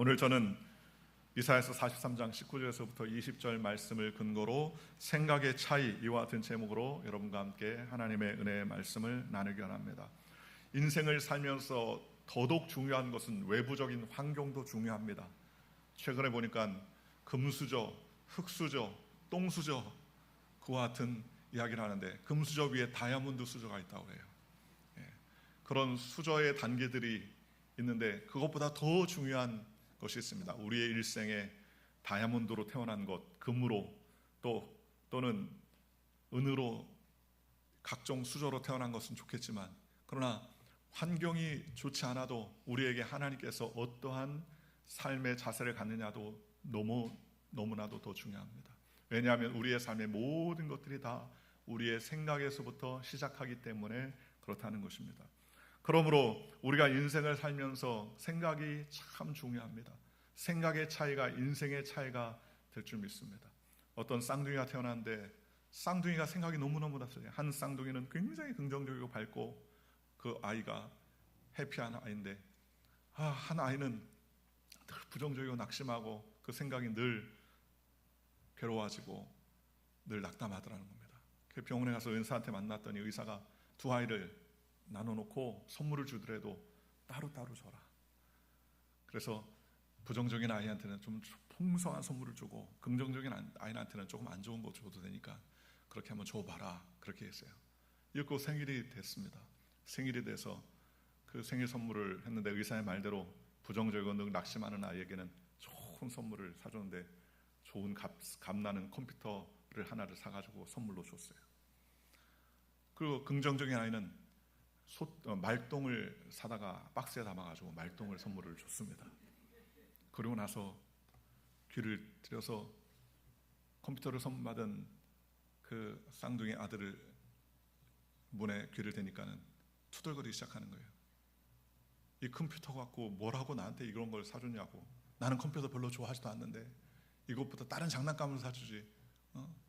오늘 저는 이사야서 43장 19절에서부터 20절 말씀을 근거로 생각의 차이, 이와 같은 제목으로 여러분과 함께 하나님의 은혜의 말씀을 나누기 원합니다. 인생을 살면서 더더욱 중요한 것은 외부적인 환경도 중요합니다. 최근에 보니까 금수저, 흙수저, 똥수저, 그와 같은 이야기를 하는데 금수저 위에 다이아몬드 수저가 있다고 해요. 그런 수저의 단계들이 있는데 그것보다 더 중요한 것이 있습니다. 우리의 일생에 다이아몬드로 태어난 것, 금으로 또는 은으로 각종 수저로 태어난 것은 좋겠지만, 그러나 환경이 좋지 않아도 우리에게 하나님께서 어떠한 삶의 자세를 갖느냐도 너무나도 더 중요합니다. 왜냐하면 우리의 삶의 모든 것들이 다 우리의 생각에서부터 시작하기 때문에 그렇다는 것입니다. 그러므로 우리가 인생을 살면서 생각이 참 중요합니다. 생각의 차이가 인생의 차이가 될 줄 믿습니다. 어떤 쌍둥이가 태어났는데 쌍둥이가 생각이 너무너무 다르죠. 한 쌍둥이는 굉장히 긍정적이고 밝고 그 아이가 해피한 아이인데, 한 아이는 늘 부정적이고 낙심하고 그 생각이 늘 괴로워지고 늘 낙담하더라는 겁니다. 그 병원에 가서 의사한테 만났더니 의사가 두 아이를 나눠놓고 선물을 주더라도 따로따로 줘라. 그래서 부정적인 아이한테는 좀 풍성한 선물을 주고 긍정적인 아이한테는 조금 안 좋은 거 줘도 되니까 그렇게 한번 줘봐라, 그렇게 했어요. 이윽고 생일이 됐습니다. 생일이 돼서 그 생일 선물을 했는데 의사의 말대로 부정적이고 늘 낙심하는 아이에게는 좋은 선물을 사줬는데 좋은 값나는 컴퓨터를 하나를 사가지고 선물로 줬어요. 그리고 긍정적인 아이는 말똥을 사다가 박스에 담아가지고 말똥을 선물을 줬습니다. 그리고 나서 귀를 들여서 컴퓨터를 선물받은 그 쌍둥이 아들을 문에 귀를 대니까는 투덜거리기 시작하는 거예요. 이 컴퓨터 갖고 뭐라고 나한테 이런 걸 사주냐고. 나는 컴퓨터 별로 좋아하지도 않는데 이것보다 다른 장난감을 사주지.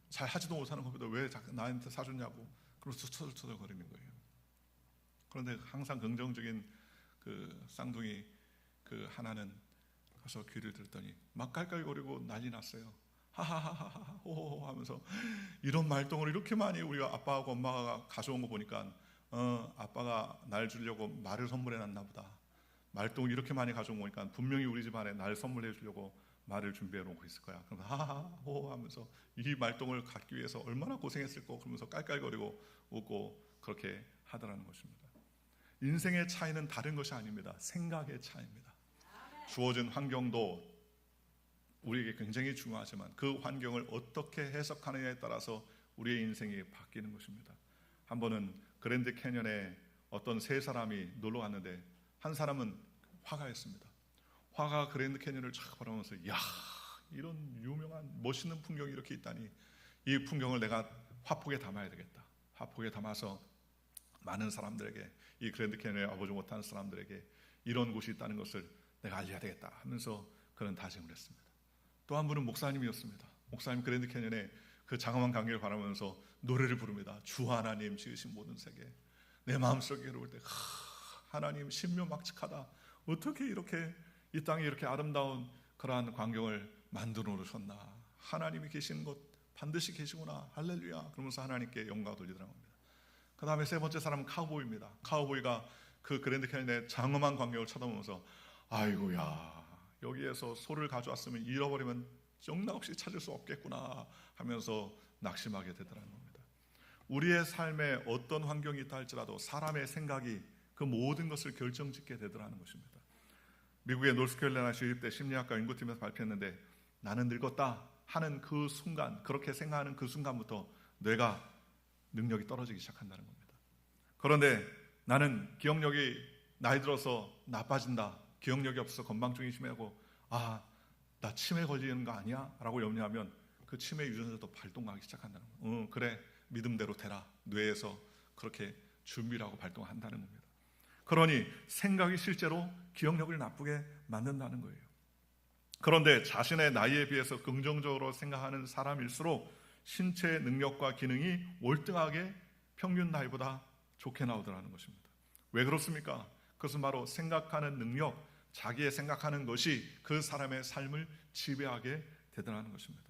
잘 하지도 못하는 컴퓨터 왜 나한테 사주냐고. 그러면서 투덜투덜거리는 거예요. 그런데 항상 긍정적인 그 쌍둥이 그 하나는 가서 귀를 들었더니 막 깔깔거리고 난리 났어요. 하하하하 호호호 하면서 이런 말똥을 이렇게 많이 우리가 아빠하고 엄마가 가져온 거 보니까 아빠가 날 주려고 말을 선물해 놨나 보다. 말똥을 이렇게 많이 가져온 거 보니까 분명히 우리 집안에 날 선물해 주려고 말을 준비해 놓고 있을 거야. 그러면서 하하하 호호 하면서 이 말똥을 갖기 위해서 얼마나 고생했을 거, 그러면서 깔깔거리고 웃고 그렇게 하더라는 것입니다. 인생의 차이는 다른 것이 아닙니다. 생각의 차이입니다. 주어진 환경도 우리에게 굉장히 중요하지만 그 환경을 어떻게 해석하느냐에 따라서 우리의 인생이 바뀌는 것입니다. 한 번은 그랜드 캐년에 어떤 세 사람이 놀러 갔는데 한 사람은 화가였습니다. 화가 그랜드 캐년을 쫙 바라보면서 야, 이런 유명한 멋있는 풍경이 이렇게 있다니 이 풍경을 내가 화폭에 담아야 되겠다. 화폭에 담아서 많은 사람들에게, 이 그랜드 캐년에 와보지 못하는 사람들에게 이런 곳이 있다는 것을 내가 알려야 되겠다 하면서 그런 다짐을 했습니다. 또 한 분은 목사님이었습니다. 목사님 그랜드 캐년에 그 장엄한 광경을 바라보면서 노래를 부릅니다. 주 하나님 지으신 모든 세계, 내 마음속에 괴로울 때 하나님 신묘막측하다. 어떻게 이렇게 이 땅에 이렇게 아름다운 그러한 광경을 만들어 놓으셨나. 하나님이 계시는 곳 반드시 계시구나. 할렐루야. 그러면서 하나님께 영광을 돌리더라고요. 그 다음에 세 번째 사람은 카우보이입니다. 카우보이가 그 그랜드 캐년의 장엄한 광경을 쳐다보면서 아이고야, 여기에서 소를 가져왔으면 잃어버리면 영락없이 찾을 수 없겠구나 하면서 낙심하게 되더라는 겁니다. 우리의 삶에 어떤 환경이 있다 할지라도 사람의 생각이 그 모든 것을 결정짓게 되더라는 것입니다. 미국의 노스캐롤라이나 주립대 심리학과 연구팀에서 발표했는데 나는 늙었다 하는 그 순간, 그렇게 생각하는 그 순간부터 뇌가 능력이 떨어지기 시작한다는 겁니다. 그런데 나는 기억력이 나이 들어서 나빠진다, 기억력이 없어서 건망증이 심하고 나 치매 걸리는 거 아니야? 라고 염려하면 그 치매 유전자도 발동하기 시작한다는 거예요. 그래, 믿음대로 되라. 뇌에서 그렇게 준비를 하고 발동한다는 겁니다. 그러니 생각이 실제로 기억력을 나쁘게 만든다는 거예요. 그런데 자신의 나이에 비해서 긍정적으로 생각하는 사람일수록 신체의 능력과 기능이 월등하게 평균 나이보다 좋게 나오더라는 것입니다. 왜 그렇습니까? 그것은 바로 생각하는 능력, 자기의 생각하는 것이 그 사람의 삶을 지배하게 되더라는 것입니다.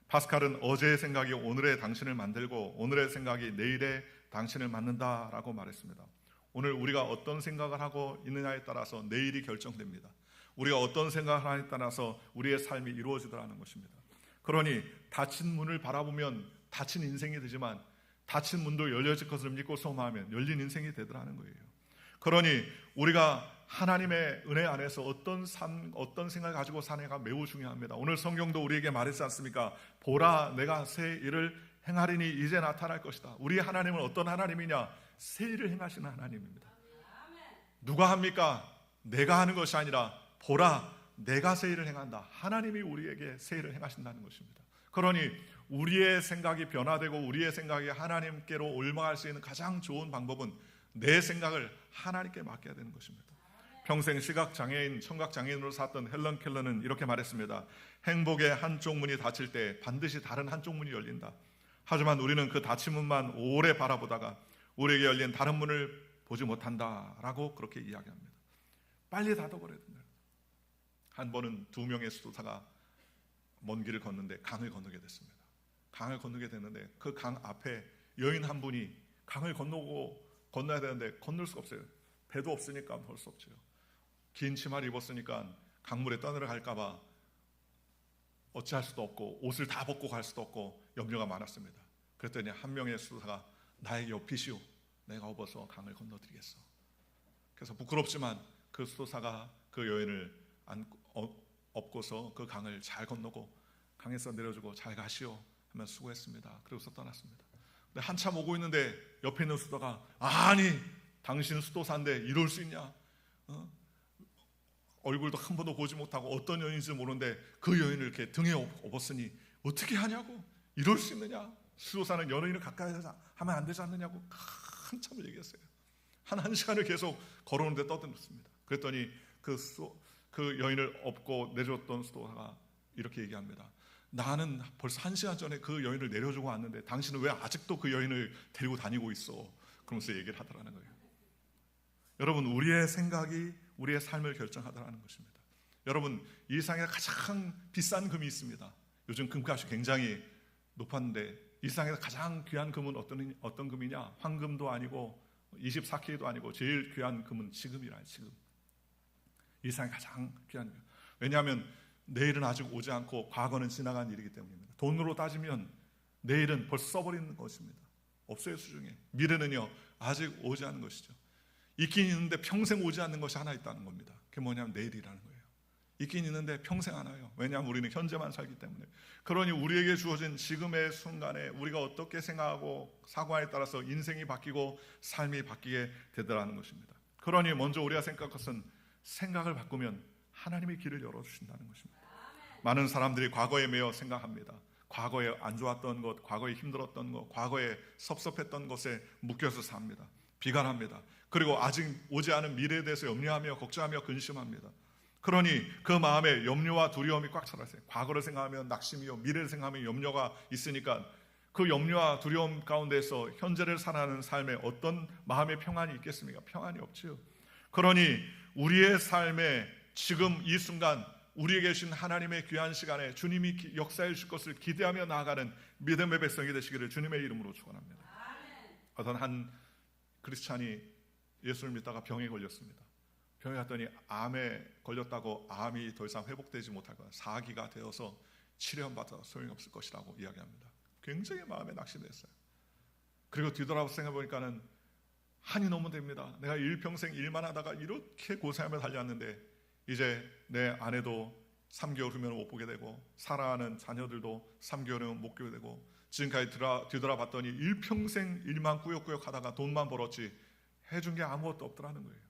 파스칼은 어제의 생각이 오늘의 당신을 만들고 오늘의 생각이 내일의 당신을 만든다라고 말했습니다. 오늘 우리가 어떤 생각을 하고 있느냐에 따라서 내일이 결정됩니다. 우리가 어떤 생각을 하느냐에 따라서 우리의 삶이 이루어지더라는 것입니다. 그러니 닫힌 문을 바라보면 닫힌 인생이 되지만 닫힌 문도 열려질 것을 믿고 소망하면 열린 인생이 되더라는 거예요. 그러니 우리가 하나님의 은혜 안에서 어떤 생각을 가지고 사느냐가 매우 중요합니다. 오늘 성경도 우리에게 말했지 않습니까? 보라, 내가 새 일을 행하리니 이제 나타날 것이다. 우리 하나님은 어떤 하나님이냐? 새 일을 행하시는 하나님입니다. 누가 합니까? 내가 하는 것이 아니라 보라, 내가 새 일을 행한다. 하나님이 우리에게 새 일을 행하신다는 것입니다. 그러니 우리의 생각이 변화되고 우리의 생각이 하나님께로 옮아갈 수 있는 가장 좋은 방법은 내 생각을 하나님께 맡겨야 되는 것입니다. 평생 시각장애인, 청각장애인으로 살았던 헬런 켈러는 이렇게 말했습니다. 행복의 한쪽 문이 닫힐 때 반드시 다른 한쪽 문이 열린다. 하지만 우리는 그 닫힌 문만 오래 바라보다가 우리에게 열린 다른 문을 보지 못한다라고 그렇게 이야기합니다. 빨리 닫아버려야 된다. 한 번은 2명의 수도사가 먼 길을 걷는데 강을 건너게 됐습니다. 강을 건너게 됐는데 그 강 앞에 여인 한 분이 강을 건너야 되는데 건널 수가 없어요. 배도 없으니까 볼 수 없죠. 긴 치마를 입었으니까 강물에 떠내려갈까 봐 어찌할 수도 없고 옷을 다 벗고 갈 수도 없고 염려가 많았습니다. 그랬더니 한 명의 수도사가 나에게 업히시오. 내가 업어서 강을 건너드리겠어. 그래서 부끄럽지만 그 수도사가 그 여인을 업고서 그 강을 잘 건너고 강에서 내려주고 잘 가시오 하면 수고했습니다. 그러고서 떠났습니다. 근데 한참 오고 있는데 옆에 있는 수도가 아니 당신 수도사인데 이럴 수 있냐? 얼굴도 한 번도 보지 못하고 어떤 여인인지 모르는데 그 여인을 이렇게 등에 업었으니 어떻게 하냐고? 이럴 수 있느냐? 수도사는 여인을 가까이 하면 안 되지 않느냐고 한참을 얘기했어요. 한 시간을 계속 걸어오는데 떠들었습니다. 그랬더니 그 여인을 업고 내줬던 수도사가 이렇게 얘기합니다. 나는 벌써 1시간 전에 그 여인을 내려주고 왔는데 당신은 왜 아직도 그 여인을 데리고 다니고 있어? 그러면서 얘기를 하더라는 거예요. 여러분, 우리의 생각이 우리의 삶을 결정하더라는 것입니다. 여러분, 이 세상에 가장 비싼 금이 있습니다. 요즘 금값이 굉장히 높았는데 이 세상에서 가장 귀한 금은 어떤 금이냐? 황금도 아니고 24K도 아니고 제일 귀한 금은 지금이라는 지금. 이 세상에 가장 귀한 금. 왜냐하면 내일은 아직 오지 않고 과거는 지나간 일이기 때문입니다. 돈으로 따지면 내일은 벌써 써버리는 것입니다. 없어요, 수중에. 미래는요 아직 오지 않은 것이죠. 있긴 있는데 평생 오지 않는 것이 하나 있다는 겁니다. 그게 뭐냐면 내일이라는 거예요. 있긴 있는데 평생 안 와요. 왜냐하면 우리는 현재만 살기 때문에. 그러니 우리에게 주어진 지금의 순간에 우리가 어떻게 생각하고 사고에 따라서 인생이 바뀌고 삶이 바뀌게 되더라는 것입니다. 그러니 먼저 우리가 생각할 것은 생각을 바꾸면 하나님의 길을 열어주신다는 것입니다. 많은 사람들이 과거에 매여 생각합니다. 과거에 안 좋았던 것, 과거에 힘들었던 것, 과거에 섭섭했던 것에 묶여서 삽니다. 비관합니다. 그리고 아직 오지 않은 미래에 대해서 염려하며 걱정하며 근심합니다. 그러니 그 마음에 염려와 두려움이 꽉 차서 과거를 생각하면 낙심이요 미래를 생각하면 염려가 있으니까 그 염려와 두려움 가운데서 현재를 살아가는 삶에 어떤 마음의 평안이 있겠습니까? 평안이 없지요. 그러니 우리의 삶에 지금 이 순간 우리에게 주신 하나님의 귀한 시간에 주님이 역사해 주실 것을 기대하며 나아가는 믿음의 백성이 되시기를 주님의 이름으로 축원합니다. 어떤 한 크리스찬이 예수를 믿다가 병에 걸렸습니다. 병에 갔더니 암에 걸렸다고 암이 더 이상 회복되지 못할 거야. 사기가 되어서 치료받아도 소용이 없을 것이라고 이야기합니다. 굉장히 마음에 낙심됐어요. 그리고 뒤돌아서 생각해보니까는 한이 너무 됩니다. 내가 일평생 일만 하다가 이렇게 고생하며 달렸는데 이제 내 아내도 3개월 후면 못 보게 되고 사랑하는 자녀들도 3개월 후면 못 보게 되고 지금까지 뒤돌아봤더니 일평생 일만 꾸역꾸역 하다가 돈만 벌었지 해준 게 아무것도 없더라는 거예요.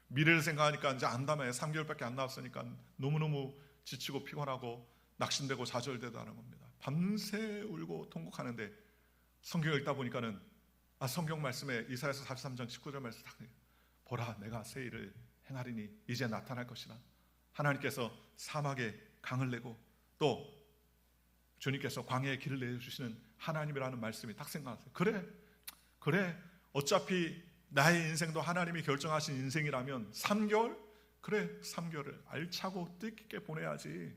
미래를 생각하니까 이제 안담해. 3개월밖에 안 나왔으니까 너무너무 지치고 피곤하고 낙심되고 좌절되다는 겁니다. 밤새 울고 통곡하는데 성경 읽다 보니까는 성경 말씀에 이사야서 43장 19절 말씀 딱 보라 내가 새 일을 행하리니 이제 나타날 것이라. 하나님께서 사막에 강을 내고 또 주님께서 광야에 길을 내주시는 하나님이라는 말씀이 딱 생각하세요. 그래 어차피 나의 인생도 하나님이 결정하신 인생이라면 3개월? 그래, 3개월을 알차고 뜻깊게 보내야지.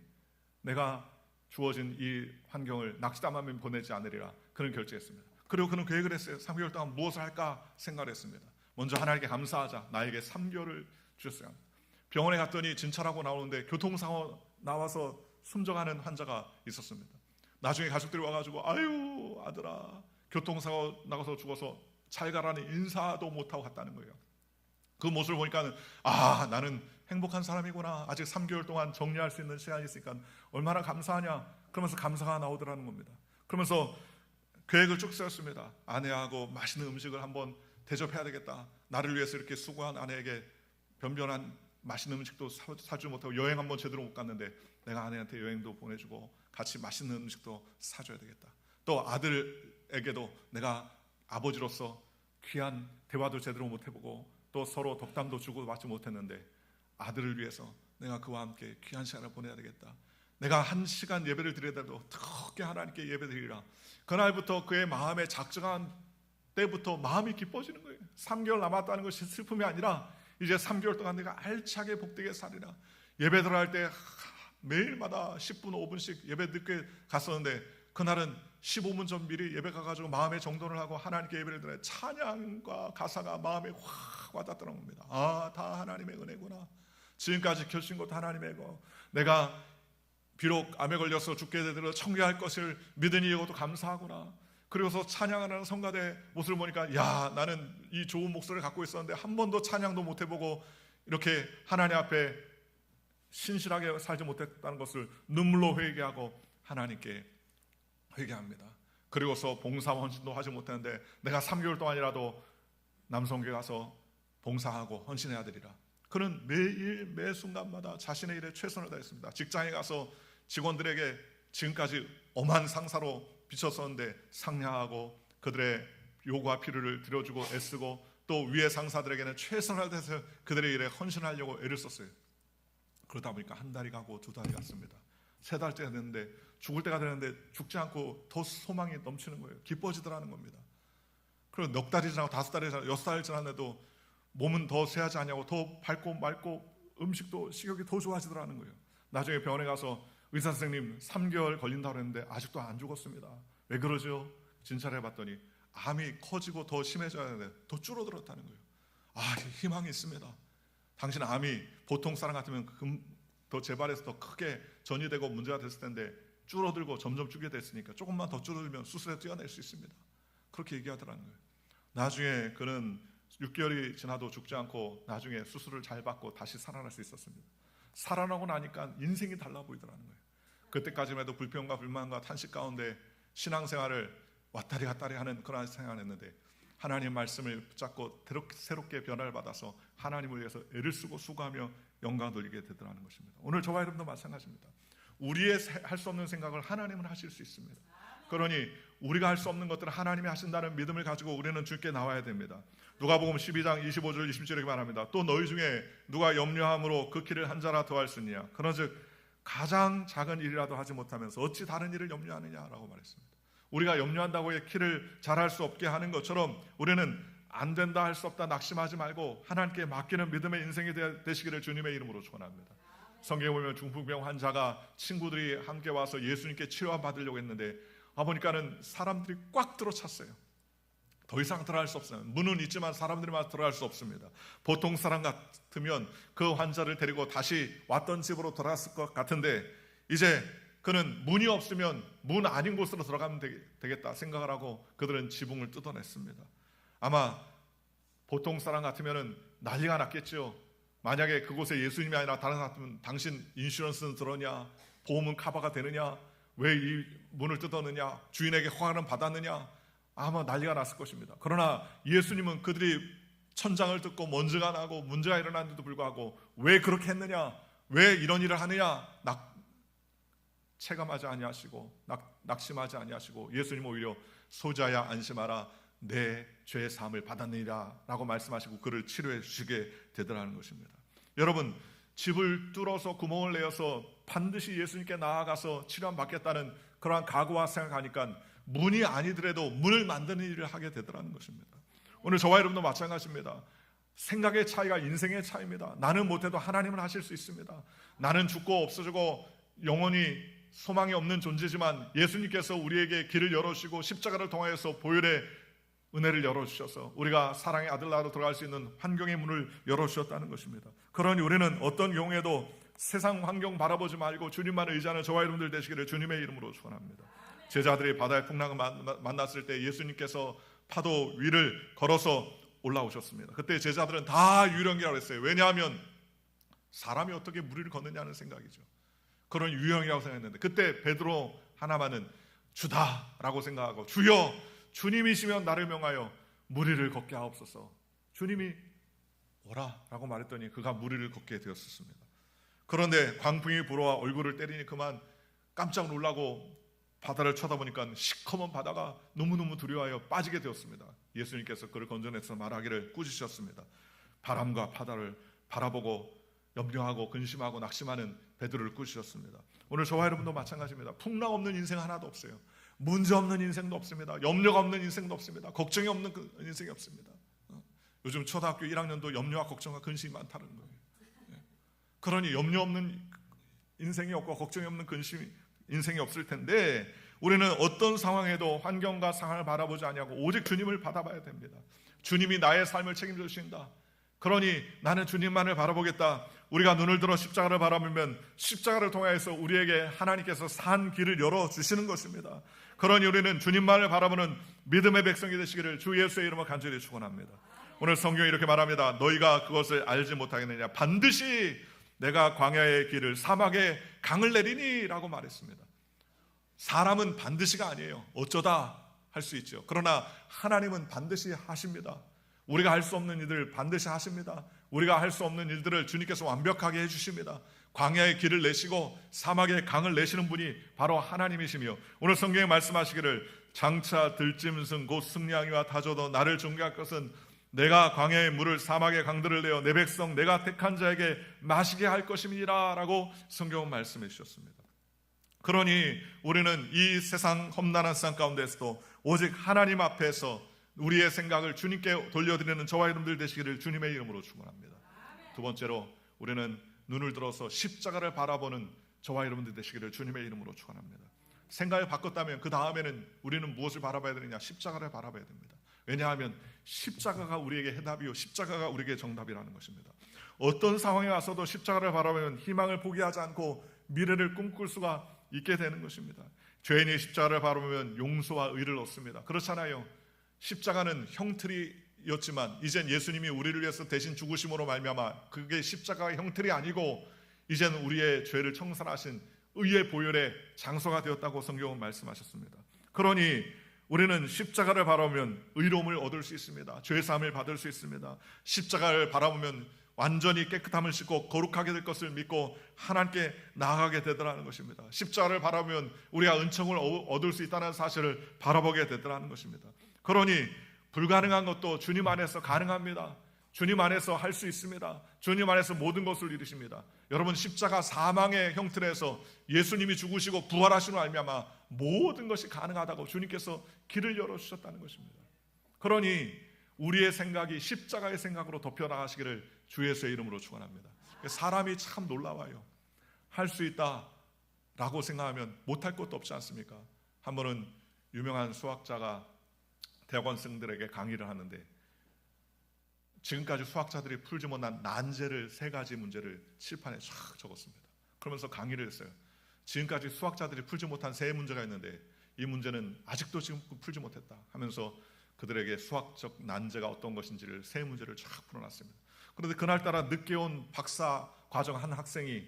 내가 주어진 이 환경을 낙심하며 보내지 않으리라. 그는 결정했습니다. 그리고 그는 계획을 했어요. 3개월 동안 무엇을 할까 생각을 했습니다. 먼저 하나님께 감사하자. 나에게 3개월을 주셨어요. 병원에 갔더니 진찰하고 나오는데 교통사고 나와서 숨져가는 환자가 있었습니다. 나중에 가족들이 와가지고 아유 아들아 교통사고 나가서 죽어서 잘 가라는 인사도 못하고 갔다는 거예요. 그 모습을 보니까 나는 행복한 사람이구나. 아직 3개월 동안 정리할 수 있는 시간이 있으니까 얼마나 감사하냐. 그러면서 감사가 나오더라는 겁니다. 그러면서 계획을 쭉 세웠습니다. 아내하고 맛있는 음식을 한번 대접해야 되겠다. 나를 위해서 이렇게 수고한 아내에게 변변한 맛있는 음식도 사주지 못하고 여행 한번 제대로 못 갔는데 내가 아내한테 여행도 보내주고 같이 맛있는 음식도 사줘야 되겠다. 또 아들에게도 내가 아버지로서 귀한 대화도 제대로 못 해보고 또 서로 덕담도 주고 받지 못했는데 아들을 위해서 내가 그와 함께 귀한 시간을 보내야 되겠다. 내가 1시간 예배를 드리더라도 특히 하나님께 예배드리라. 그날부터 그의 마음에 작정한 때부터 마음이 기뻐지는 거예요. 3개월 남았다는 것이 슬픔이 아니라 이제 3개월 동안 내가 알차게 복되게 살리라. 예배 들어갈 때 매일마다 10분 5분씩 예배 늦게 갔었는데 그날은 15분 전 미리 예배 가가지고 마음의 정돈을 하고 하나님께 예배를 드려요. 찬양과 가사가 마음에 확 와닿더라는 겁니다. 다 하나님의 은혜구나. 지금까지 켜주신 것도 하나님의 거. 내가 비록 암에 걸려서 죽게 되더라도 청교할 것을 믿으니 이것도 감사하구나. 그리고서 찬양하는 성가대 모습을 보니까 나는 이 좋은 목소리를 갖고 있었는데 한 번도 찬양도 못 해보고 이렇게 하나님 앞에 신실하게 살지 못했다는 것을 눈물로 회개하고 하나님께 회개합니다. 그리고서 봉사 헌신도 하지 못했는데 내가 3개월 동안이라도 남성교회 가서 봉사하고 헌신해야 되리라. 그는 매일 매 순간마다 자신의 일에 최선을 다했습니다. 직장에 가서 직원들에게 지금까지 엄한 상사로 비쳤었는데 상냥하고 그들의 요구와 필요를 들어주고 애쓰고 또 위의 상사들에게는 최선을 다해서 그들의 일에 헌신하려고 애를 썼어요. 그러다 보니까 1달이 가고 2달이 갔습니다. 3달째 됐는데 죽을 때가 되는데 죽지 않고 더 소망이 넘치는 거예요. 기뻐지더라는 겁니다. 그리고 넉 달이 지나고 5달이 지나고 6달 지났는데도 몸은 더 쇠하지 않냐고 더 밝고 맑고 음식도 식욕이 더 좋아지더라는 거예요. 나중에 병원에 가서 의사 선생님 3개월 걸린다고 했는데 아직도 안 죽었습니다. 왜 그러죠? 진찰해 봤더니 암이 커지고 더 심해져야 하는데 더 줄어들었다는 거예요. 희망이 있습니다. 당신 암이 보통 사람 같으면 더 재발해서 더 크게 전이되고 문제가 됐을 텐데 줄어들고 점점 죽게 됐으니까 조금만 더 줄어들면 수술에 뛰어낼 수 있습니다. 그렇게 얘기하더라는 거예요. 나중에 그는 6개월이 지나도 죽지 않고 나중에 수술을 잘 받고 다시 살아날 수 있었습니다. 살아나고 나니까 인생이 달라 보이더라는 거예요. 그때까지만 해도 불평과 불만과 탄식 가운데 신앙생활을 왔다리 갔다리 하는 그런 생활을 했는데 하나님의 말씀을 붙잡고 새롭게 변화를 받아서 하나님을 위해서 애를 쓰고 수고하며 영광 돌리게 되더라는 것입니다. 오늘 저와 여러분도 마찬가지입니다. 우리의 할 수 없는 생각을 하나님은 하실 수 있습니다. 그러니 우리가 할 수 없는 것들을 하나님이 하신다는 믿음을 가지고 우리는 주께 나와야 됩니다. 누가복음 12장 25절 27절에 말합니다. 또 너희 중에 누가 염려함으로 그 길을 한 자라 더할 수 있느냐. 그런즉 가장 작은 일이라도 하지 못하면서 어찌 다른 일을 염려하느냐라고 말했습니다. 우리가 염려한다고 해 길을 잘할 수 없게 하는 것처럼 우리는 안 된다 할 수 없다 낙심하지 말고 하나님께 맡기는 믿음의 인생이 되시기를 주님의 이름으로 축원합니다. 성경에 보면 중풍병 환자가 친구들이 함께 와서 예수님께 치료받으려고 했는데 보니까는 사람들이 꽉 들어찼어요. 더 이상 들어갈 수 없어요. 문은 있지만 사람들이만 들어갈 수 없습니다. 보통 사람 같으면 그 환자를 데리고 다시 왔던 집으로 돌아갔을 것 같은데 이제 그는 문이 없으면 문 아닌 곳으로 들어가면 되겠다 생각을 하고 그들은 지붕을 뜯어냈습니다. 아마 보통 사람 같으면 난리가 났겠죠. 만약에 그곳에 예수님이 아니라 다른 사람 같으면 당신 인슈런스는 들었냐? 보험은 커버가 되느냐? 왜 이 문을 뜯었느냐? 주인에게 허가는 받았느냐? 아마 난리가 났을 것입니다. 그러나 예수님은 그들이 천장을 뜯고 먼지가 나고 문제가 일어났는데도 불구하고 왜 그렇게 했느냐? 왜 이런 일을 하느냐? 체감하지 아니하시고 낙심하지 아니하시고 예수님 오히려 소자야 안심하라 내 죄의 사함을 받았느니라 라고 말씀하시고 그를 치료해 주시게 되더라는 것입니다. 여러분 집을 뚫어서 구멍을 내어서 반드시 예수님께 나아가서 치료함 받겠다는 그러한 각오와 생각하니까 문이 아니더라도 문을 만드는 일을 하게 되더라는 것입니다. 오늘 저와 여러분도 마찬가지입니다. 생각의 차이가 인생의 차이입니다. 나는 못해도 하나님은 하실 수 있습니다. 나는 죽고 없어지고 영원히 소망이 없는 존재지만 예수님께서 우리에게 길을 열어주시고 십자가를 통하여서 보혈의 은혜를 열어주셔서 우리가 사랑의 아들 나라로 들어갈 수 있는 환경의 문을 열어주셨다는 것입니다. 그러니 우리는 어떤 경우에도 세상 환경 바라보지 말고 주님만을 의지하는 저와 여러분들 되시기를 주님의 이름으로 축원합니다. 제자들이 바다의 풍랑을 만났을 때 예수님께서 파도 위를 걸어서 올라오셨습니다. 그때 제자들은 다 유령이라고 했어요. 왜냐하면 사람이 어떻게 무리를 걷느냐는 생각이죠. 그런 유형이라고 생각했는데 그때 베드로 하나만은 주다라고 생각하고 주여 주님이시면 나를 명하여 무리를 걷게 하옵소서. 주님이 오라 라고 말했더니 그가 무리를 걷게 되었습니다. 그런데 광풍이 불어와 얼굴을 때리니 그만 깜짝 놀라고 바다를 쳐다보니까 시커먼 바다가 너무너무 두려워하여 빠지게 되었습니다. 예수님께서 그를 건져내서 말하기를 꾸짖으셨습니다. 바람과 바다를 바라보고 염려하고 근심하고 낙심하는 베드로를 꾸짖으셨습니다. 오늘 저와 여러분도 마찬가지입니다. 풍랑 없는 인생 하나도 없어요. 문제 없는 인생도 없습니다. 염려가 없는 인생도 없습니다. 걱정이 없는 인생이 없습니다. 요즘 초등학교 1학년도 염려와 걱정과 근심이 많다는 거예요. 그러니 염려 없는 인생이 없고 걱정이 없는 인생이 없을 텐데 우리는 어떤 상황에도 환경과 상황을 바라보지 아니하고 오직 주님을 바라봐야 됩니다. 주님이 나의 삶을 책임져 주신다. 그러니 나는 주님만을 바라보겠다. 우리가 눈을 들어 십자가를 바라보면 십자가를 통해서 우리에게 하나님께서 산 길을 열어주시는 것입니다. 그러니 우리는 주님만을 바라보는 믿음의 백성이 되시기를 주 예수의 이름으로 간절히 축원합니다. 오늘 성경이 이렇게 말합니다. 너희가 그것을 알지 못하겠느냐. 반드시 내가 광야의 길을 사막에 강을 내리니 라고 말했습니다. 사람은 반드시가 아니에요. 어쩌다 할 수 있죠. 그러나 하나님은 반드시 하십니다. 우리가 할 수 없는 일들을 반드시 하십니다. 우리가 할 수 없는 일들을 주님께서 완벽하게 해주십니다. 광야의 길을 내시고 사막의 강을 내시는 분이 바로 하나님이시며 오늘 성경에 말씀하시기를 장차 들짐승 곧 승냥이와 다져도 나를 존경할 것은 내가 광야의 물을 사막의 강들을 내어 내 백성 내가 택한 자에게 마시게 할 것임이니라 라고 성경은 말씀해 주셨습니다. 그러니 우리는 이 세상 험난한 세상 가운데서도 오직 하나님 앞에서 우리의 생각을 주님께 돌려드리는 저와 여러분들 되시기를 주님의 이름으로 축원합니다. 두 번째로 우리는 눈을 들어서 십자가를 바라보는 저와 여러분들 되시기를 주님의 이름으로 축원합니다. 생각을 바꿨다면 그 다음에는 우리는 무엇을 바라봐야 되느냐? 십자가를 바라봐야 됩니다. 왜냐하면 십자가가 우리에게 해답이요 십자가가 우리에게 정답이라는 것입니다. 어떤 상황에 와서도 십자가를 바라보면 희망을 포기하지 않고 미래를 꿈꿀 수가 있게 되는 것입니다. 죄인이 십자가를 바라보면 용서와 의를 얻습니다. 그렇잖아요. 십자가는 형틀이었지만 이젠 예수님이 우리를 위해서 대신 죽으심으로 말미암아 그게 십자가의 형틀이 아니고 이젠 우리의 죄를 청산하신 의의 보혈의 장소가 되었다고 성경은 말씀하셨습니다. 그러니 우리는 십자가를 바라보면 의로움을 얻을 수 있습니다. 죄사함을 받을 수 있습니다. 십자가를 바라보면 완전히 깨끗함을 싣고 거룩하게 될 것을 믿고 하나님께 나아가게 되더라는 것입니다. 십자가를 바라보면 우리가 은총을 얻을 수 있다는 사실을 바라보게 되더라는 것입니다. 그러니 불가능한 것도 주님 안에서 가능합니다. 주님 안에서 할 수 있습니다. 주님 안에서 모든 것을 이루십니다. 여러분 십자가 사망의 형틀에서 예수님이 죽으시고 부활하시는 알미암아 모든 것이 가능하다고 주님께서 길을 열어주셨다는 것입니다. 그러니 우리의 생각이 십자가의 생각으로 덮여나가시기를 주 예수의 이름으로 축원합니다. 사람이 참 놀라워요. 할 수 있다라고 생각하면 못할 것도 없지 않습니까? 한 번은 유명한 수학자가 대학원생들에게 강의를 하는데 지금까지 수학자들이 풀지 못한 난제를 3가지 문제를 칠판에 쫙 적었습니다. 그러면서 강의를 했어요. 지금까지 수학자들이 풀지 못한 3문제가 있는데 이 문제는 아직도 지금 풀지 못했다 하면서 그들에게 수학적 난제가 어떤 것인지를 3문제를 쫙 풀어놨습니다. 그런데 그날따라 늦게 온 박사 과정 한 학생이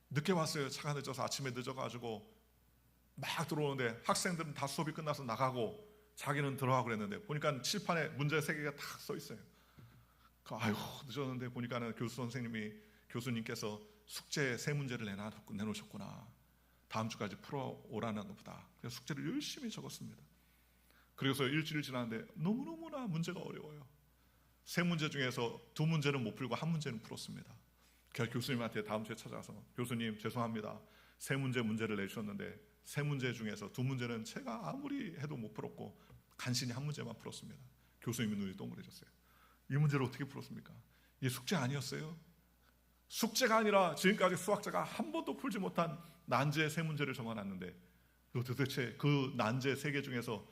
늦게 왔어요. 차가 늦어서 아침에 늦어가지고 막 들어오는데 학생들은 다 수업이 끝나서 나가고 자기는 들어가고 그랬는데 보니까 칠판에 문제 3개가 딱 써 있어요. 아이고 늦었는데 보니까는 교수님께서 숙제 3문제를 내놓으셨구나. 다음 주까지 풀어오라는 것보다 그래서 숙제를 열심히 적었습니다. 그래서 일주일 지났는데 너무너무나 문제가 어려워요. 3문제 중에서 2문제는 못 풀고 1문제는 풀었습니다. 교수님한테 다음 주에 찾아가서 교수님 죄송합니다. 3문제 문제를 내주셨는데 3문제 중에서 2문제는 제가 아무리 해도 못 풀었고 간신히 1문제만 풀었습니다. 교수님이 눈이 동그래졌어요. 이 문제를 어떻게 풀었습니까? 이게 숙제 아니었어요? 숙제가 아니라 지금까지 수학자가 한 번도 풀지 못한 난제 세 문제를 적어놨는데 너 도대체 그 난제 세 개 중에서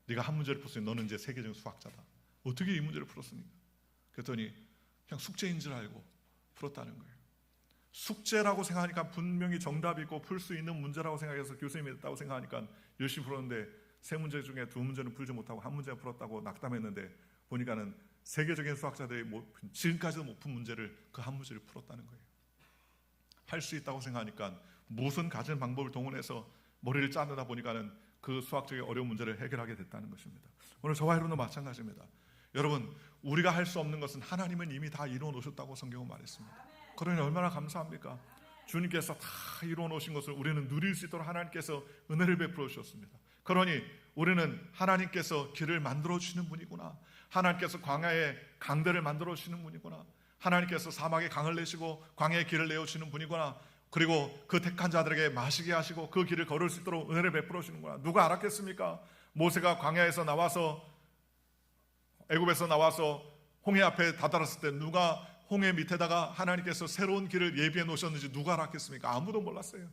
네가 한 문제를 풀었으니 너는 이제 세계 중 수학자다. 어떻게 이 문제를 풀었습니까? 그랬더니 그냥 숙제인 줄 알고 풀었다는 거예요. 숙제라고 생각하니까 분명히 정답이 있고 풀 수 있는 문제라고 생각해서 교수님이 했다고 생각하니까 열심히 풀었는데 세 문제 중에 두 문제는 풀지 못하고 한 문제 풀었다고 낙담했는데 보니까는 세계적인 수학자들이 지금까지도 못 푼 문제를 그 한 문제를 풀었다는 거예요. 할 수 있다고 생각하니까 무슨 가진 방법을 동원해서 머리를 짜내다 보니까는 그 수학적인 어려운 문제를 해결하게 됐다는 것입니다. 오늘 저와 여러분도 마찬가지입니다. 여러분, 우리가 할 수 없는 것은 하나님은 이미 다 이루어 놓으셨다고 성경은 말했습니다. 그러니 얼마나 감사합니까? 주님께서 다 이루어 놓으신 것을 우리는 누릴 수 있도록 하나님께서 은혜를 베풀어 주셨습니다. 그러니 우리는 하나님께서 길을 만들어 주시는 분이구나, 하나님께서 광야에 강들을 만들어 주시는 분이구나, 하나님께서 사막에 강을 내시고 광야에 길을 내어주시는 분이구나, 그리고 그 택한 자들에게 마시게 하시고 그 길을 걸을 수 있도록 은혜를 베풀어 주시는구나. 누가 알았겠습니까? 모세가 광야에서 나와서, 애굽에서 나와서 홍해 앞에 다다랐을 때 누가 홍해 밑에다가 하나님께서 새로운 길을 예비해 놓으셨는지 누가 알았겠습니까? 아무도 몰랐어요.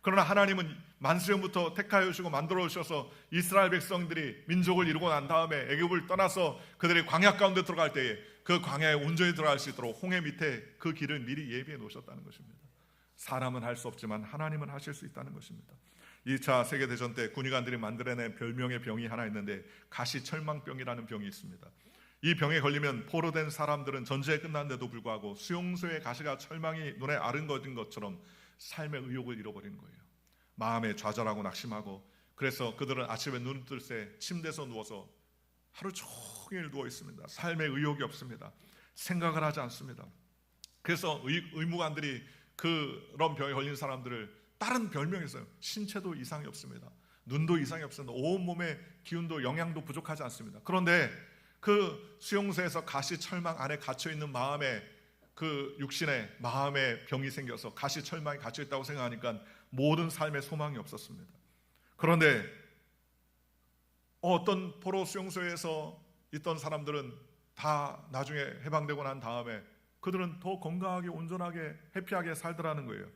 그러나 하나님은 만수년부터 택하여 주시고 만들어 주셔서 이스라엘 백성들이 민족을 이루고 난 다음에 애굽을 떠나서 그들이 광야 가운데 들어갈 때에 그 광야에 온전히 들어갈 수 있도록 홍해 밑에 그 길을 미리 예비해 놓으셨다는 것입니다. 사람은 할 수 없지만 하나님은 하실 수 있다는 것입니다. 2차 세계대전 때 군의관들이 만들어낸 별명의 병이 하나 있는데 가시철망병이라는 병이 있습니다. 이 병에 걸리면 포로된 사람들은 전쟁이 끝났는데도 불구하고 수용소의 가시가 철망이 눈에 아른거린 것처럼 삶의 의욕을 잃어버리는 거예요. 마음에 좌절하고 낙심하고, 그래서 그들은 아침에 눈을 뜰 새 침대에서 누워서 하루 종일 누워 있습니다. 삶의 의욕이 없습니다. 생각을 하지 않습니다. 그래서 의무관들이 그런 병에 걸린 사람들을 다른 별명이 있어요. 신체도 이상이 없습니다. 눈도 이상이 없습니다. 온몸의 기운도 영양도 부족하지 않습니다. 그런데 그 수용소에서 가시철망 안에 갇혀있는 마음에, 그 육신에 마음의 병이 생겨서 가시철망이 갇혀있다고 생각하니까 모든 삶의 소망이 없었습니다. 그런데 어떤 포로 수용소에서 있던 사람들은 다 나중에 해방되고 난 다음에 그들은 더 건강하게 온전하게 해피하게 살더라는 거예요.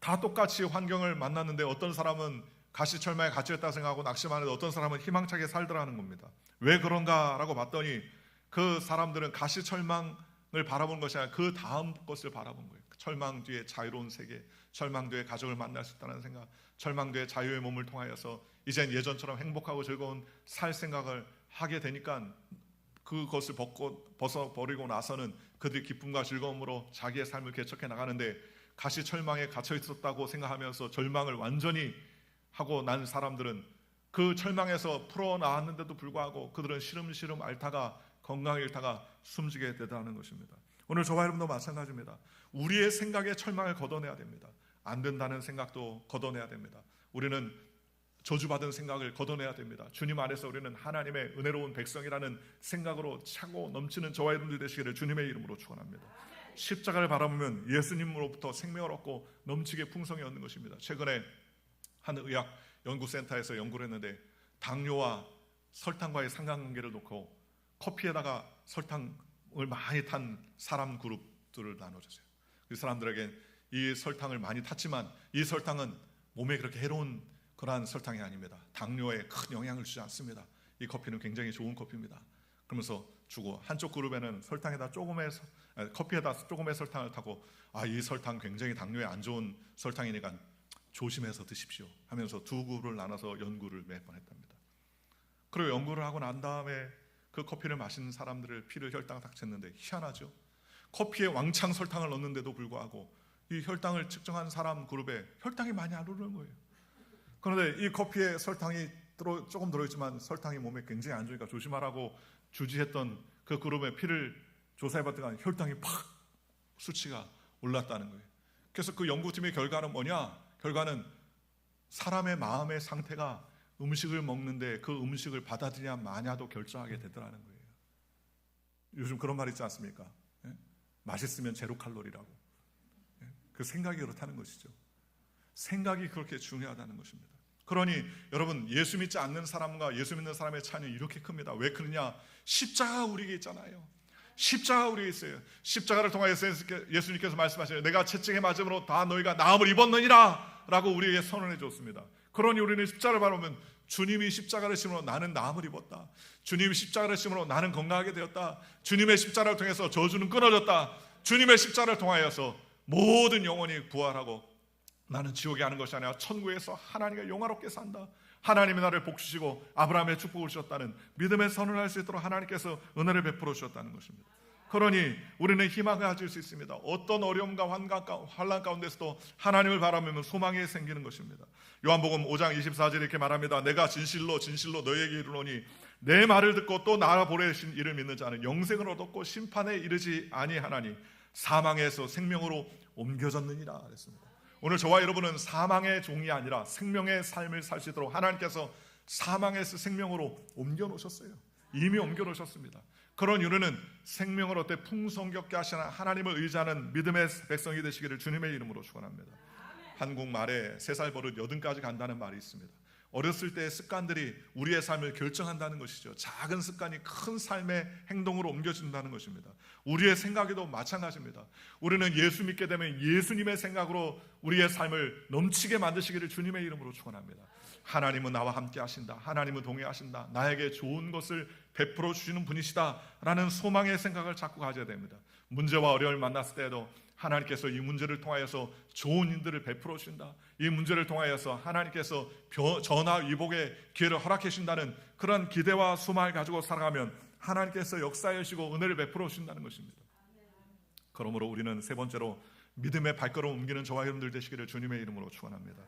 다 똑같이 환경을 만났는데 어떤 사람은 가시철망에 갇혀있다고 생각하고 낙심하는데 어떤 사람은 희망차게 살더라는 겁니다. 왜 그런가라고 봤더니 그 사람들은 가시철망을 바라본 것이 아니라 그 다음 것을 바라본 거예요. 철망 뒤에 자유로운 세계, 철망 뒤에 가족을 만날 수 있다는 생각, 철망 뒤에 자유의 몸을 통하여서 이젠 예전처럼 행복하고 즐거운 살 생각을 하게 되니까 그것을 벗어버리고 나서는 그들이 기쁨과 즐거움으로 자기의 삶을 개척해 나가는데, 가시철망에 갇혀 있었다고 생각하면서 절망을 완전히 하고 난 사람들은 그 철망에서 풀어나왔는데도 불구하고 그들은 시름시름 앓다가 건강을 잃다가 숨지게 되다는 것입니다. 오늘 저와 여러분도 마찬가지입니다. 우리의 생각에 철망을 걷어내야 됩니다. 안 된다는 생각도 걷어내야 됩니다. 우리는 저주받은 생각을 걷어내야 됩니다. 주님 안에서 우리는 하나님의 은혜로운 백성이라는 생각으로 차고 넘치는 저와 여러분들 되시기를 주님의 이름으로 축원합니다. 십자가를 바라보면 예수님으로부터 생명을 얻고 넘치게 풍성히 얻는 것입니다. 최근에 한 의학 연구센터에서 연구를 했는데 당뇨와 설탕과의 상관관계를 놓고 커피에다가 설탕을 많이 탄 사람 그룹들을 나눠줬어요. 그 사람들에게 이 설탕을 많이 탔지만 이 설탕은 몸에 그렇게 해로운 그러한 설탕이 아닙니다. 당뇨에 큰 영향을 주지 않습니다. 이 커피는 굉장히 좋은 커피입니다. 그러면서 주고, 한쪽 그룹에는 커피에다 조금의 설탕을 타고 이 설탕 굉장히 당뇨에 안 좋은 설탕이니까 조심해서 드십시오 하면서 두 그룹을 나눠서 연구를 몇 번 했답니다. 그리고 연구를 하고 난 다음에 그 커피를 마시는 사람들을 피를 혈당 딱 쟀는데 희한하죠. 커피에 왕창 설탕을 넣는데도 불구하고 이 혈당을 측정한 사람 그룹에 혈당이 많이 안 오르는 거예요. 그런데 이 커피에 설탕이 조금 들어있지만 설탕이 몸에 굉장히 안 좋으니까 조심하라고 주지했던 그 그룹의 피를 조사해봤더니 혈당이 팍 수치가 올랐다는 거예요. 그래서 그 연구팀의 결과는 뭐냐? 결과는 사람의 마음의 상태가 음식을 먹는데 그 음식을 받아들이냐 마냐도 결정하게 되더라는 거예요. 요즘 그런 말 있지 않습니까? 맛있으면 제로 칼로리라고. 그 생각이 그렇다는 것이죠. 생각이 그렇게 중요하다는 것입니다. 그러니 여러분, 예수 믿지 않는 사람과 예수 믿는 사람의 차이는 이렇게 큽니다. 왜 그러냐? 십자가가 우리에게 있잖아요. 십자가 우리에 있어요. 십자가를 통하여서 예수님께서 말씀하시는 내가 채찍에 맞음으로 다 너희가 나음을 입었느니라 라고 우리에게 선언해 줬습니다. 그러니 우리는 십자가를 바라보면 주님이 십자가를 심으로 나는 나음을 입었다. 주님이 십자가를 심으로 나는 건강하게 되었다. 주님의 십자가를 통해서 저주는 끊어졌다. 주님의 십자가를 통하여서 모든 영혼이 부활하고 나는 지옥에 가는 것이 아니라 천국에서 하나님과 영화롭게 산다. 하나님이 나를 복주시고 아브라함의 축복을 주셨다는 믿음의 선언을 할 수 있도록 하나님께서 은혜를 베풀어 주셨다는 것입니다. 그러니 우리는 희망을 가질 수 있습니다. 어떤 어려움과 환난 가운데서도 하나님을 바라보면 소망이 생기는 것입니다. 요한복음 5장 24절에 이렇게 말합니다. 내가 진실로 진실로 너희에게 이르노니 내 말을 듣고 또 나를 보내신 이를 믿는 자는 영생을 얻었고 심판에 이르지 아니하나니 사망에서 생명으로 옮겨졌느니라 그랬습니다. 오늘 저와 여러분은 사망의 종이 아니라 생명의 삶을 살 수 있도록 하나님께서 사망에서 생명으로 옮겨놓으셨어요. 이미 옮겨놓으셨습니다. 그런 이유는 생명을 얻되 풍성겹게 하시는 하나님을 의지하는 믿음의 백성이 되시기를 주님의 이름으로 축원합니다. 한국말에 3살 버릇 80까지 간다는 말이 있습니다. 어렸을 때의 습관들이 우리의 삶을 결정한다는 것이죠. 작은 습관이 큰 삶의 행동으로 옮겨진다는 것입니다. 우리의 생각에도 마찬가지입니다. 우리는 예수 믿게 되면 예수님의 생각으로 우리의 삶을 넘치게 만드시기를 주님의 이름으로 축원합니다. 하나님은 나와 함께 하신다. 하나님은 동행하신다. 나에게 좋은 것을 베풀어 주시는 분이시다 라는 소망의 생각을 자꾸 가져야 됩니다. 문제와 어려움을 만났을 때에도 하나님께서 이 문제를 통하여서 좋은 일들을 베풀어 주신다. 이 문제를 통하여서 하나님께서 전화 위복의 기회를 허락해 주신다는 그런 기대와 소망을 가지고 살아가면 하나님께서 역사해 주시고 은혜를 베풀어 주신다는 것입니다. 그러므로 우리는 세 번째로 믿음의 발걸음 옮기는 저와 여러분들 되시기를 주님의 이름으로 축원합니다.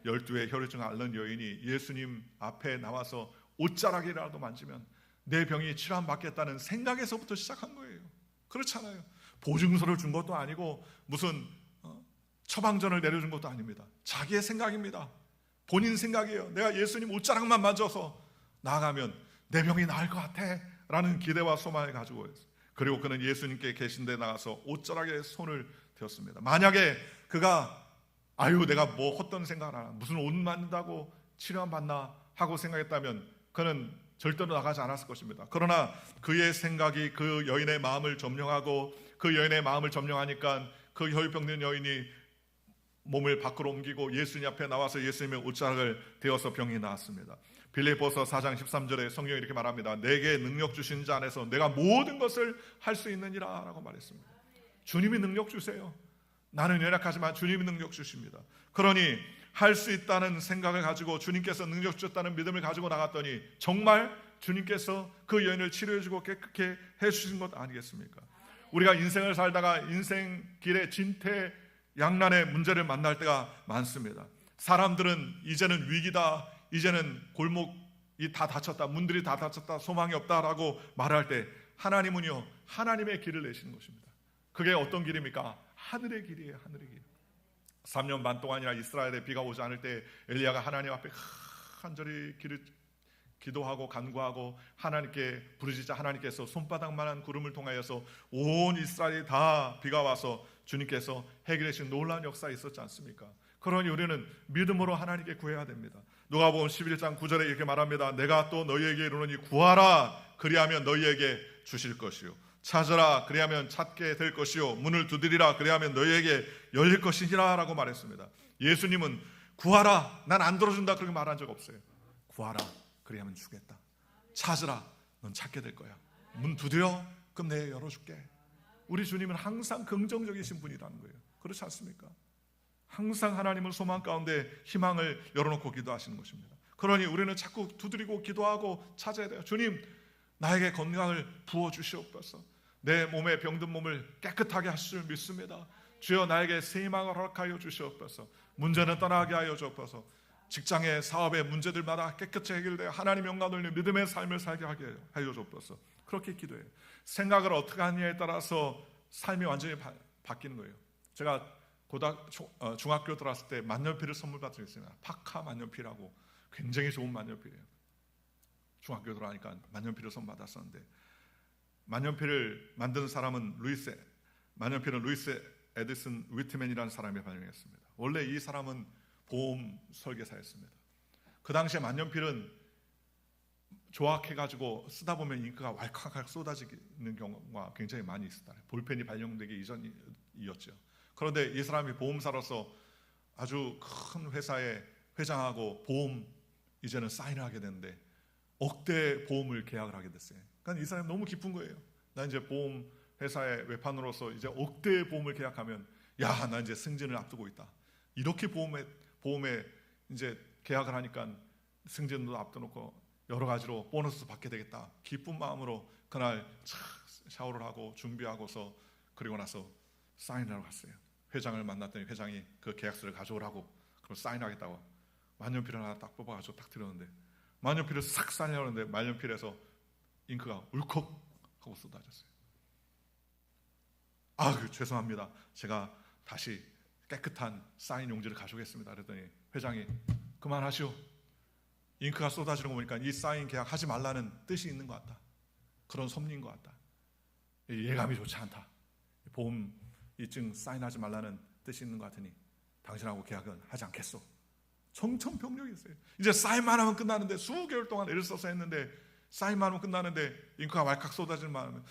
12의 혈류증 앓는 여인이 예수님 앞에 나와서 옷자락이라도 만지면 내 병이 치료받겠다는 생각에서부터 시작한 거예요. 그렇잖아요. 보증서를 준 것도 아니고 무슨 처방전을 내려준 것도 아닙니다. 자기의 생각입니다. 본인 생각이에요. 내가 예수님 옷자락만 만져서 나아가면 내 병이 나을 것 같아 라는 기대와 소망을 가지고 있어요. 그리고 그는 예수님께 계신 데 나가서 옷자락에 손을 대었습니다. 만약에 그가 내가 뭐 헛된 생각을 하나 무슨 옷 만든다고 치료만 받나 하고 생각했다면 그는 절대로 나가지 않았을 것입니다. 그러나 그의 생각이 그 여인의 마음을 점령하고 그 여인의 마음을 점령하니까 그 혈병든 여인이 몸을 밖으로 옮기고 예수님 앞에 나와서 예수님의 옷자락을 대어서 병이 나았습니다. 빌립보서 4장 13절에 성경이 이렇게 말합니다. 내게 능력 주신 자 안에서 내가 모든 것을 할 수 있느니라 라고 말했습니다. 주님이 능력 주세요. 나는 연약하지만 주님이 능력 주십니다. 그러니 할 수 있다는 생각을 가지고 주님께서 능력 주셨다는 믿음을 가지고 나갔더니 정말 주님께서 그 여인을 치료해주고 깨끗게 해주신 것 아니겠습니까? 우리가 인생을 살다가 인생 길에 진퇴양난의 문제를 만날 때가 많습니다. 사람들은 이제는 위기다, 이제는 골목이 다 닫혔다, 문들이 다 닫혔다, 소망이 없다라고 말할 때 하나님은요, 하나님의 길을 내시는 것입니다. 그게 어떤 길입니까? 하늘의 길이에요. 하늘의 길. 3년 반 동안이나 이스라엘에 비가 오지 않을 때 엘리야가 하나님 앞에 간절히 기도하고 간구하고 하나님께 부르짖자 하나님께서 손바닥만한 구름을 통하여서 온 이스라엘이 다 비가 와서 주님께서 해결하신 놀라운 역사가 있었지 않습니까? 그러니 우리는 믿음으로 하나님께 구해야 됩니다. 누가복음 11장 9절에 이렇게 말합니다. 내가 또 너희에게 이르노니 구하라 그리하면 너희에게 주실 것이요 찾으라 그리하면 찾게 될 것이요 문을 두드리라 그리하면 너희에게 열릴 것이니라 라고 말했습니다. 예수님은 구하라 난 안 들어준다 그렇게 말한 적 없어요. 구하라 그리하면 주겠다. 찾으라 넌 찾게 될 거야. 문 두드려 그럼 내가 열어줄게. 우리 주님은 항상 긍정적이신 분이라는 거예요. 그렇지 않습니까? 항상 하나님은 소망 가운데 희망을 열어놓고 기도하시는 것입니다. 그러니 우리는 자꾸 두드리고 기도하고 찾아야 돼요. 주님 나에게 건강을 부어주시옵소서. 내 몸에 병든 몸을 깨끗하게 하실 줄 믿습니다. 주여 나에게 새 희망을 허락하여 주시옵소서. 문제는 떠나게 하여 주옵소서. 직장의 사업의 문제들마다 깨끗이 해결되어 하나님 영광 돌리는 믿음의 삶을 살게 하게 하여 주옵소서. 그렇게 기도해요. 생각을 어떻게 하느냐에 따라서 삶이 완전히 바뀌는 거예요. 제가 중학교 들어왔을 때 만년필을 선물 받은 적이 있어요. 파카 만년필하고 굉장히 좋은 만년필이에요. 중학교 들어가니까 만년필을 선물 받았었는데 만년필을 만드는 사람은 루이스 에디슨 위트맨이라는 사람이 발명했습니다. 원래 이 사람은 보험 설계사였습니다. 그 당시에 만년필은 조악해가지고 쓰다 보면 잉크가 왈칵 쏟아지는 경우가 굉장히 많이 있었다. 볼펜이 발명되기 이전이었죠. 그런데 이 사람이 보험사로서 아주 큰 회사의 회장하고 보험 이제는 사인을 하게 되는데 억대 보험을 계약을 하게 됐어요. 그러니까 이 사람이 너무 기쁜 거예요. 나 이제 보험 회사의 외판으로서 이제 억대 보험을 계약하면 야, 나 이제 승진을 앞두고 있다. 이렇게 보험에 이제 계약을 하니까 승진도 앞둬놓고 여러 가지로 보너스 받게 되겠다. 기쁜 마음으로 그날 샤워를 하고 준비하고서 그리고 나서 사인하러 갔어요. 회장을 만났더니 회장이 그 계약서를 가져오라고 그럼 사인하겠다고 만년필을 하나 딱 뽑아가지고 딱 들었는데 만년필을 싹 사인하려는데 만년필에서 잉크가 울컥 하고 쏟아졌어요. 죄송합니다. 제가 다시 깨끗한 사인 용지를 가져오겠습니다. 그랬더니 회장이 그만하시오. 잉크가 쏟아지는 거 보니까 이 사인 계약 하지 말라는 뜻이 있는 것 같다. 그런 섭리인 것 같다. 예감이 좋지 않다. 보험 이증 사인하지 말라는 뜻이 있는 것 같으니 당신하고 계약은 하지 않겠소. 청천벽력이 있어요. 이제 사인만 하면 끝나는데 수개월 동안 애를 써서 했는데 사인만 하면 끝나는데 잉크가 왈칵 쏟아지는 마음에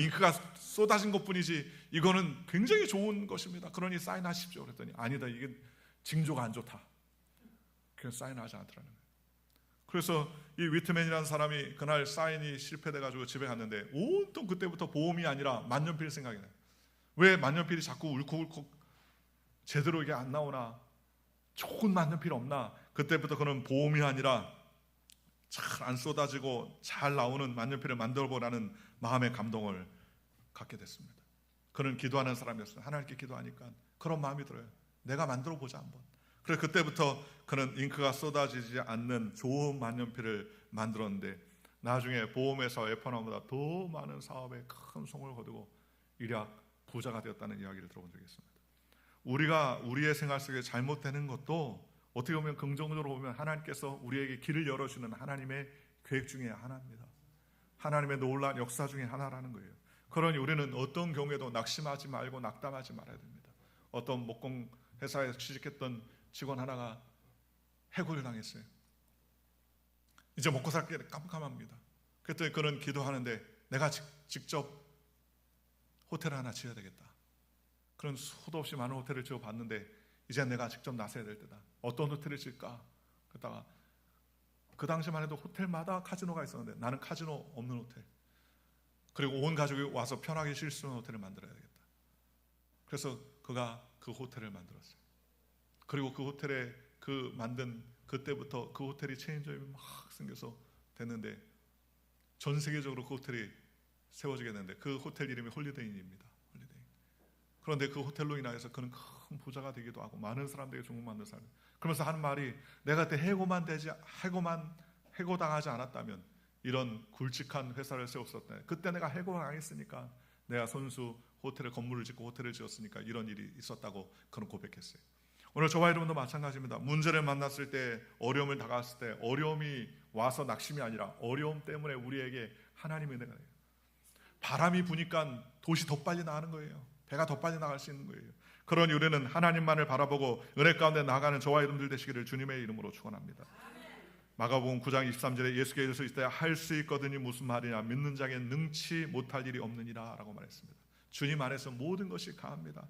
잉크가 쏟아진 것뿐이지 이거는 굉장히 좋은 것입니다. 그러니 사인하십시오. 그랬더니 아니다. 이게 징조가 안 좋다. 그래서 사인하지 않더라는 거예요. 그래서 이 위트맨이라는 사람이 그날 사인이 실패돼가지고 집에 갔는데 온통 그때부터 보험이 아니라 만년필 생각이 나요. 왜 만년필이 자꾸 울컥울컥 제대로 이게 안 나오나, 좋은 만년필 없나. 그때부터 그는 보험이 아니라 잘 안 쏟아지고 잘 나오는 만년필을 만들어보라는 마음의 감동을 갖게 됐습니다. 그는 기도하는 사람이었어요. 하나님께 기도하니까 그런 마음이 들어요. 내가 만들어보자 한번. 그래서 그때부터 그는 잉크가 쏟아지지 않는 좋은 만년필을 만들었는데 나중에 보험회사 F1보다 더 많은 사업에 큰 성공을 거두고 일약 부자가 되었다는 이야기를 들어본 적이 있습니다. 우리가 우리의 생활 속에 잘못되는 것도 어떻게 보면 긍정적으로 보면 하나님께서 우리에게 길을 열어주는 하나님의 계획 중에 하나입니다. 하나님의 놀라운 역사 중에 하나라는 거예요. 그러니 우리는 어떤 경우에도 낙심하지 말고 낙담하지 말아야 됩니다. 어떤 목공 회사에 취직했던 직원 하나가 해고를 당했어요. 이제 먹고 살기 깜깜합니다. 그랬더니 그는 기도하는데 내가 직접 호텔을 하나 지어야 되겠다. 그런 수도 없이 많은 호텔을 지어봤는데 이제 내가 직접 나서야 될 때다. 어떤 호텔을 지을까? 그러다가 그 당시만 해도 호텔마다 카지노가 있었는데 나는 카지노 없는 호텔, 그리고 온 가족이 와서 편하게 쉴 수 있는 호텔을 만들어야 되겠다. 그래서 그가 그 호텔을 만들었어요. 그리고 그 호텔에 만든 그때부터 그 호텔이 체인점이 막 생겨서 됐는데 전 세계적으로 그 호텔이 세워지게 됐는데 그 호텔 이름이 홀리데이입니다. 홀리데이. 그런데 그 호텔로 인하여서 그는 큰 부자가 되기도 하고 많은 사람들에게 종국 만든 사람. 그러면서 하는 말이 내가 그때 해고당하지 않았다면 이런 굵직한 회사를 세웠었다. 그때 내가 해고당했으니까 내가 손수 호텔을 건물을 짓고 호텔을 지었으니까 이런 일이 있었다고 그는 고백했어요. 오늘 저와 여러분도 마찬가지입니다. 문제를 만났을 때, 어려움을 다가왔을 때 어려움이 와서 낙심이 아니라 어려움 때문에 우리에게 하나님의 은혜가 돼요. 바람이 부니까 돛이 더 빨리 나가는 거예요. 배가 더 빨리 나갈 수 있는 거예요. 그러니 우리는 하나님만을 바라보고 은혜 가운데 나아가는 저와 여러분들 되시기를 주님의 이름으로 축원합니다. 마가복음 9장 23절에 예수께서 이때 할 수 있거든이 무슨 말이냐, 믿는 자에게 능치 못할 일이 없느니라 라고 말했습니다. 주님 안에서 모든 것이 가합니다.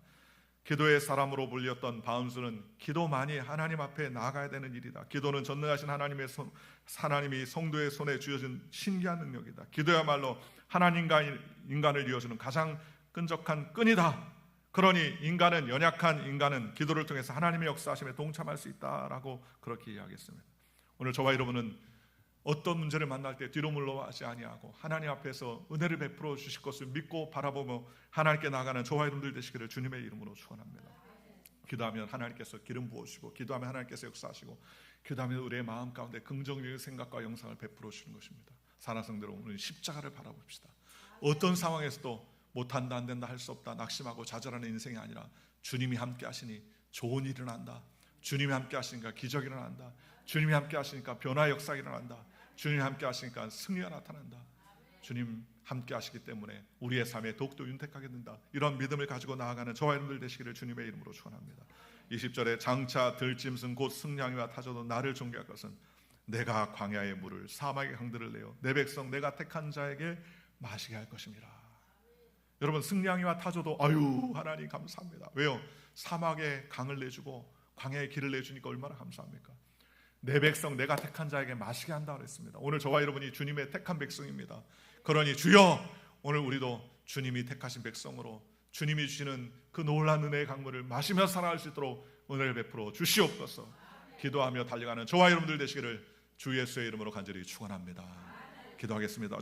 기도의 사람으로 불렸던 바운스는 기도만이 하나님 앞에 나아가야 되는 일이다. 기도는 전능하신 하나님이 성도의 손에 쥐어진 신기한 능력이다. 기도야말로 하나님과 인간을 이어주는 가장 끈적한 끈이다. 그러니 연약한 인간은 기도를 통해서 하나님의 역사하심에 동참할 수 있다라고 그렇게 이야기했습니다. 오늘 저와 여러분은 어떤 문제를 만날 때 뒤로 물러가지 아니하고 하나님 앞에서 은혜를 베풀어 주실 것을 믿고 바라보며 하나님께 나아가는 저와 여러분들 되시기를 주님의 이름으로 축원합니다. 기도하면 하나님께서 기름 부으시고, 기도하면 하나님께서 역사하시고, 기도하면 우리의 마음 가운데 긍정적인 생각과 영상을 베풀어 주시는 것입니다. 사랑성대로 오늘 십자가를 바라봅시다. 어떤 상황에서도 못한다, 안 된다, 할 수 없다, 낙심하고 좌절하는 인생이 아니라 주님이 함께 하시니 좋은 일이 일어난다. 주님이 함께 하시니까 기적이 일어난다. 주님이 함께 하시니까 변화의 역사가 일어난다. 주님이 함께 하시니까 승리가 나타난다. 주님 함께 하시기 때문에 우리의 삶에 더욱더 윤택하게 된다. 이런 믿음을 가지고 나아가는 저와 여러분들 되시기를 주님의 이름으로 축원합니다. 20절에 장차 들짐승 곧 승냥이와 타조도 나를 존경할 것은 내가 광야의 물을 사막의 강들을 내어 내 백성 내가 택한 자에게 마시게 할 것입니다. 여러분, 승냥이와 타조도 아유 하나님 감사합니다. 왜요? 사막에 강을 내주고 광야의 길을 내주니까 얼마나 감사합니까? 내 백성 내가 택한 자에게 마시게 한다 그랬습니다. 오늘 저와 여러분이 주님의 택한 백성입니다. 그러니 주여, 오늘 우리도 주님이 택하신 백성으로 주님이 주시는 그 놀라운 은혜의 강물을 마시며 살아갈 수 있도록 은혜를 베풀어 주시옵소서. 기도하며 달려가는 저와 여러분들 되시기를 주 예수의 이름으로 간절히 축원합니다. 기도하겠습니다.